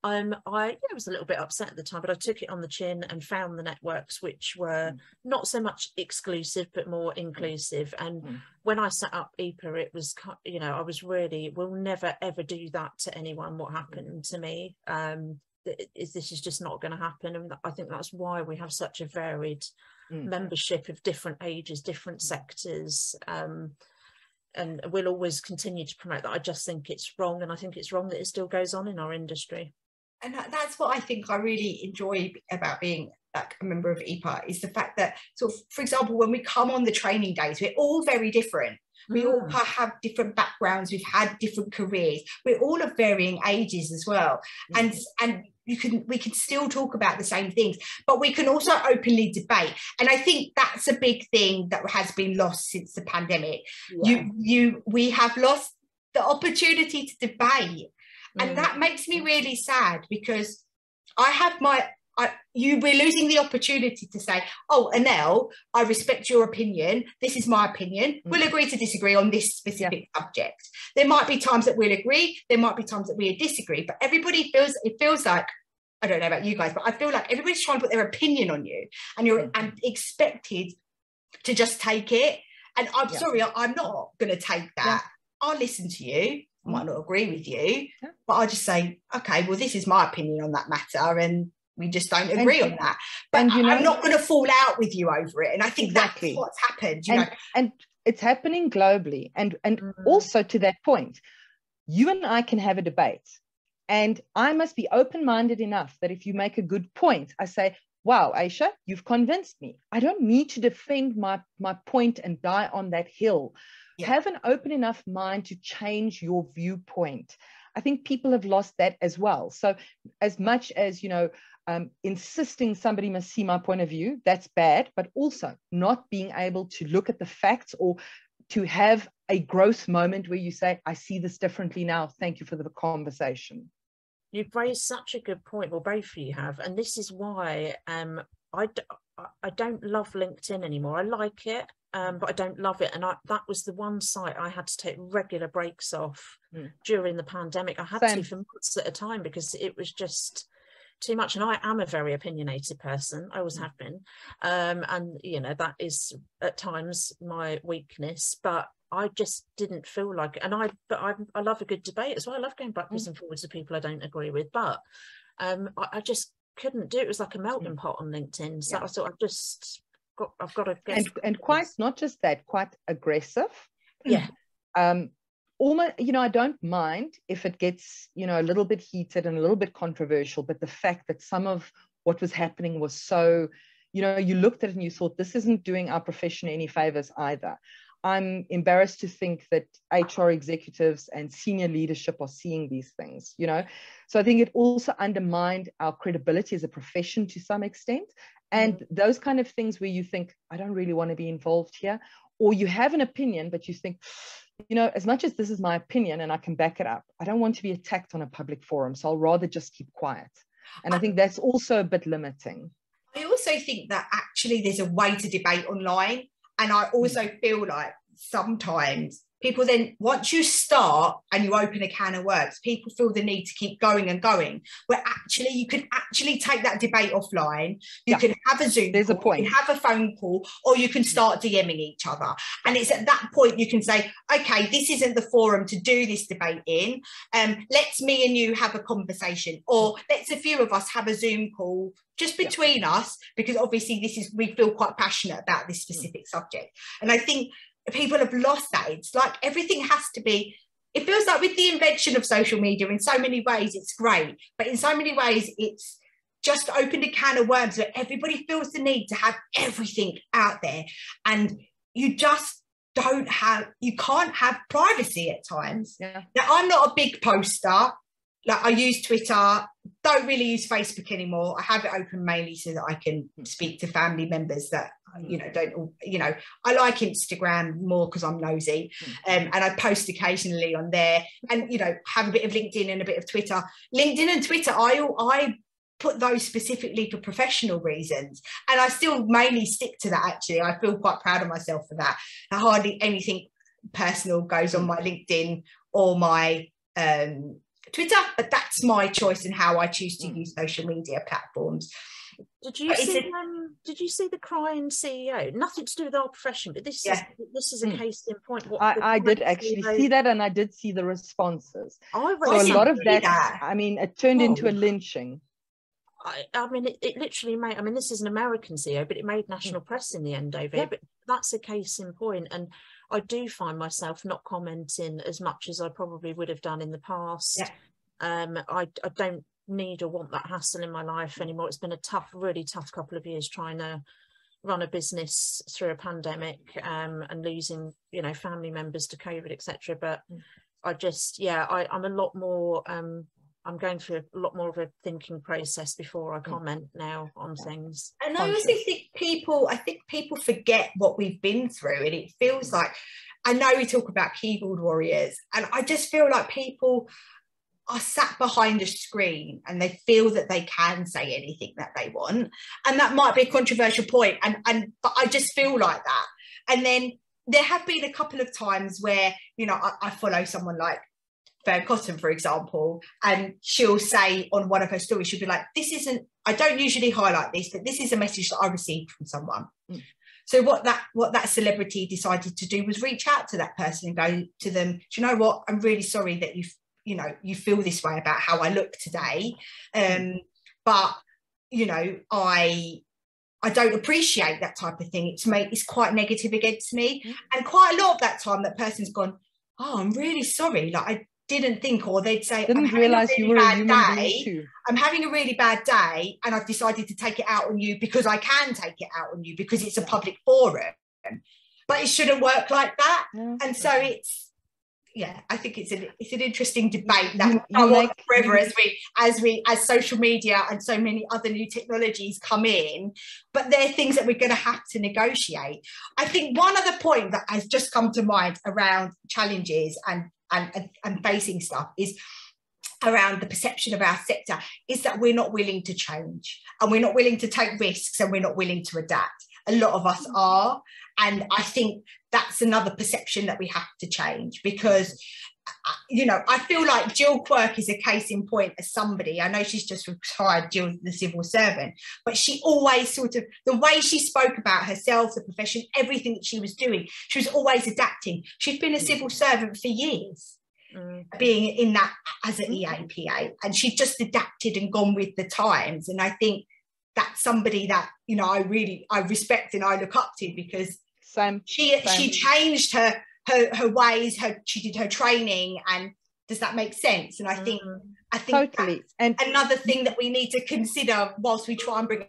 I was a little bit upset at the time, but I took it on the chin and found the networks which were not so much exclusive, but more inclusive. And when I set up EPAA, it was, you know, I was really, we'll never, ever do that to anyone, what happened to me. This is just not going to happen. And I think that's why we have such a varied membership of different ages, different sectors. and we'll always continue to promote that. I just think it's wrong, and I think it's wrong that it still goes on in our industry. And that's what I think I really enjoy about being like a member of EPAA, is the fact that, sort of, for example, when we come on the training days, we're all very different. We all have different backgrounds. We've had different careers. We're all of varying ages as well. And we can still talk about the same things, but we can also openly debate. And I think that's a big thing that has been lost since the pandemic. We have lost the opportunity to debate. And that makes me really sad, because we're losing the opportunity to say, oh, Anel, I respect your opinion. This is my opinion. We'll agree to disagree on this specific subject. There might be times that we'll agree. There might be times that we'll disagree. But it feels like, I don't know about you guys, but I feel like everybody's trying to put their opinion on you, and you're expected to just take it. And I'm sorry, I'm not going to take that. I'll listen to you. I might not agree with you, but I'll just say, okay, well, this is my opinion on that matter, and we just don't agree on that. But I'm not going to fall out with you over it. And I think that's what's happened. You know? And it's happening globally. And also to that point, you and I can have a debate. And I must be open-minded enough that if you make a good point, I say, wow, Ayca, you've convinced me. I don't need to defend my point and die on that hill. Have an open enough mind to change your viewpoint. I think people have lost that as well. So as much as, insisting somebody must see my point of view, that's bad, but also not being able to look at the facts, or to have a growth moment where you say, I see this differently now. Thank you for the conversation. You've raised such a good point. Well, both of you have. And this is why I don't love LinkedIn anymore. I like it, but I don't love it. And that was the one site I had to take regular breaks off during the pandemic. I had to for months at a time, because it was just too much. And I am a very opinionated person. I always have been. And, that is at times my weakness, but I just didn't feel like it. And I love a good debate as well. I love going backwards and forwards with people I don't agree with, but I just couldn't do it. It was like a melting pot on LinkedIn. So I thought I've got to get... And quite, not just that, quite aggressive. Almost, I don't mind if it gets, a little bit heated and a little bit controversial, but the fact that some of what was happening was so, you looked at it and you thought, this isn't doing our profession any favors either. I'm embarrassed to think that HR executives and senior leadership are seeing these things, So I think it also undermined our credibility as a profession to some extent. And those kind of things where you think, I don't really want to be involved here, or you have an opinion, but you think, as much as this is my opinion and I can back it up, I don't want to be attacked on a public forum. So I'll rather just keep quiet. And I think that's also a bit limiting. I also think that actually there's a way to debate online. And I also feel like sometimes people then, once you start and you open a can of worms, people feel the need to keep going and going, where actually you can actually take that debate offline. You can have a Zoom There's call, a point. you can have a phone call, or you can start DMing each other. And it's at that point you can say, okay, this isn't the forum to do this debate in. Let's me and you have a conversation, or let's a few of us have a Zoom call just between us, because obviously we feel quite passionate about this specific subject. And I think people have lost that. It's like everything has to be, it feels like with the invention of social media, in so many ways it's great, but in so many ways it's just opened a can of worms where everybody feels the need to have everything out there, and you just you can't have privacy at times. Now, I'm not a big poster. Like, I use Twitter, don't really use Facebook anymore. I have it open mainly so that I can speak to family members that, I like Instagram more because I'm nosy, and I post occasionally on there, and, have a bit of LinkedIn and a bit of Twitter. LinkedIn and Twitter, I put those specifically for professional reasons, and I still mainly stick to that. Actually, I feel quite proud of myself for that. Hardly anything personal goes on my LinkedIn or my Twitter, but that's my choice in how I choose to use social media platforms. Did you see the crying CEO? Nothing to do with our profession, but this is a case in point. I did actually see that, and I did see the responses. So a lot of that, I mean, it turned into a lynching. I mean, it literally made, this is an American CEO, but it made national press in the end, Dave. But that's a case in point. And I do find myself not commenting as much as I probably would have done in the past. I don't need or want that hassle in my life anymore. It's been a tough, really tough couple of years trying to run a business through a pandemic, and losing, you know, family members to COVID, etc. But I just, I'm a lot more, I'm going through a lot more of a thinking process before I comment now on things. And I also think people forget what we've been through, and it feels like, I know we talk about keyboard warriors, and I just feel like people are sat behind a screen and they feel that they can say anything that they want, and that might be a controversial point, but I just feel like that. And then there have been a couple of times where, you know, I follow someone like Fern Cotton, for example, and she'll say on one of her stories, she'll be like, this isn't, I don't usually highlight this, but this is a message that I received from someone. So what that celebrity decided to do was reach out to that person and go to them, do you know what, I'm really sorry that you feel this way about how I look today, but you know, I don't appreciate that type of thing. It's quite negative against me. And quite a lot of that time, that person's gone, oh, I'm really sorry, like I didn't think, or they'd say, didn't realize you were a human being too. I'm having a really bad day and I've decided to take it out on you because I can take it out on you because it's a public forum. But it shouldn't work like that. And so it's, I think it's an interesting debate that will go on forever as social media and so many other new technologies come in. But they're things that we're going to have to negotiate. I think one other point that has just come to mind around challenges and facing stuff is around the perception of our sector is that we're not willing to change, and we're not willing to take risks, and we're not willing to adapt. A lot of us are, and I think that's another perception that we have to change, because you know, I feel like Jill Quirk is a case in point as somebody, I know she's just retired, Jill the civil servant, but she always sort of, the way she spoke about herself, the profession, everything that she was doing, she was always adapting. She'd been a civil servant for years, being in that as an EPAA, and she just adapted and gone with the times. And I think that's somebody that, you know, I respect and I look up to, because she changed her ways, she did her training, and does that make sense? And I think totally. And another thing that we need to consider whilst we try and bring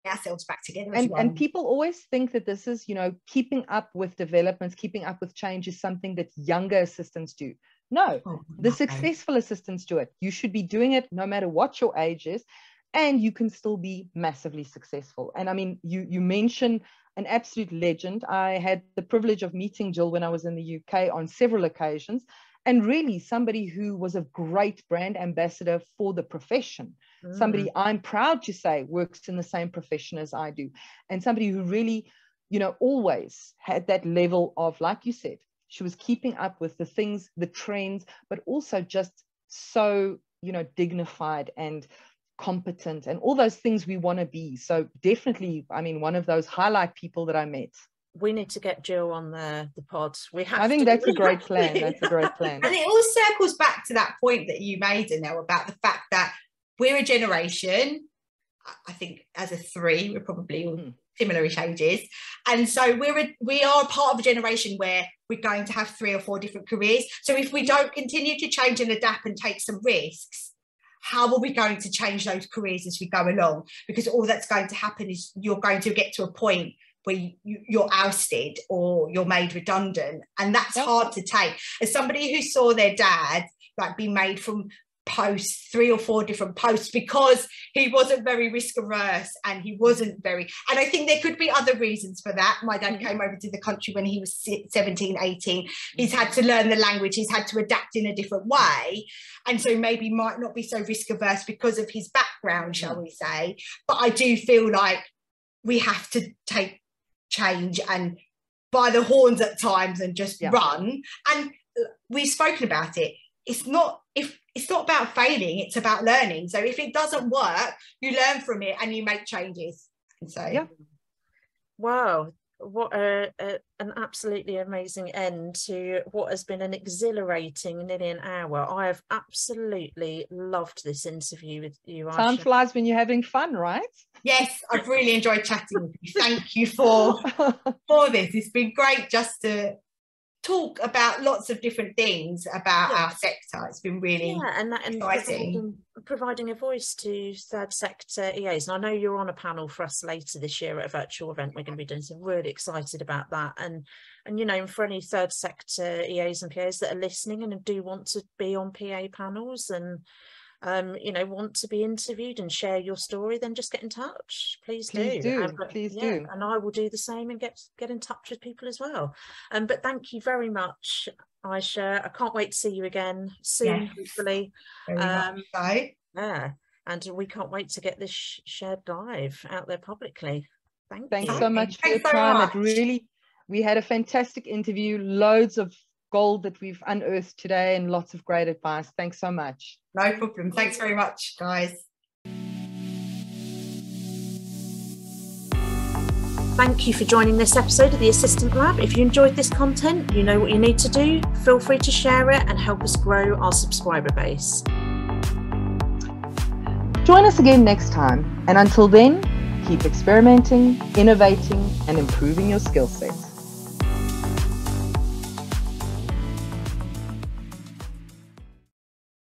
ourselves back together as well. And people always think that this is, you know, keeping up with developments, keeping up with change is something that younger assistants do. No, the successful assistants do it. You should be doing it no matter what your age is, and you can still be massively successful. And I mean, you mentioned an absolute legend. I had the privilege of meeting Jill when I was in the UK on several occasions, and really somebody who was a great brand ambassador for the profession. Somebody I'm proud to say works in the same profession as I do, and somebody who really, you know, always had that level of, like you said, she was keeping up with the things, the trends, but also just so, you know, dignified and competent and all those things we want to be. So definitely, I mean, one of those highlight people that I met. We need to get Jill on the pod. I think that's a great plan. That's a great plan. And it all circles back to that point that you made, Anel, about the fact that we're a generation, I think as a three, we're probably all similar-ish ages. And so we are part of a generation where we're going to have 3 or 4 different careers. So if we don't continue to change and adapt and take some risks, how are we going to change those careers as we go along? Because all that's going to happen is you're going to get to a point where you're ousted or you're made redundant. And that's hard to take. As somebody who saw their dad like be made from posts, 3 or 4 different posts, because he wasn't very risk averse and he wasn't very, and I think there could be other reasons for that. My dad came over to the country when he was 17, 18. He's had to learn the language, he's had to adapt in a different way, and so maybe might not be so risk averse because of his background, shall we say. But I do feel like we have to take change and by the horns at times and just run. And we've spoken about it. It's not about failing, it's about learning. So if it doesn't work, you learn from it and you make changes. And so wow, what an absolutely amazing end to what has been an exhilarating nearly an hour. I have absolutely loved this interview with you, Ayca. Time flies when you're having fun, right? Yes, I've really enjoyed chatting with you. Thank you for this. It's been great just to talk about lots of different things about our sector. It's been really exciting. Providing a voice to third sector EAs. And I know you're on a panel for us later this year at a virtual event we're going to be doing, so really excited about that. And you know, for any third sector EAs and PAs that are listening and do want to be on PA panels and you know, want to be interviewed and share your story, then just get in touch. Please do. Please do. And I will do the same and get in touch with people as well. But thank you very much, Ayca. I can't wait to see you again soon, hopefully. Very much so. Yeah, and we can't wait to get this shared live out there publicly. Thanks so much for your time. We had a fantastic interview, loads of gold that we've unearthed today, and lots of great advice. Thanks so much. No problem. Thanks very much, guys. Thank you for joining this episode of the Assistant Lab. If you enjoyed this content, you know what you need to do. Feel free to share it and help us grow our subscriber base. Join us again next time, and until then, keep experimenting, innovating, and improving your skill sets.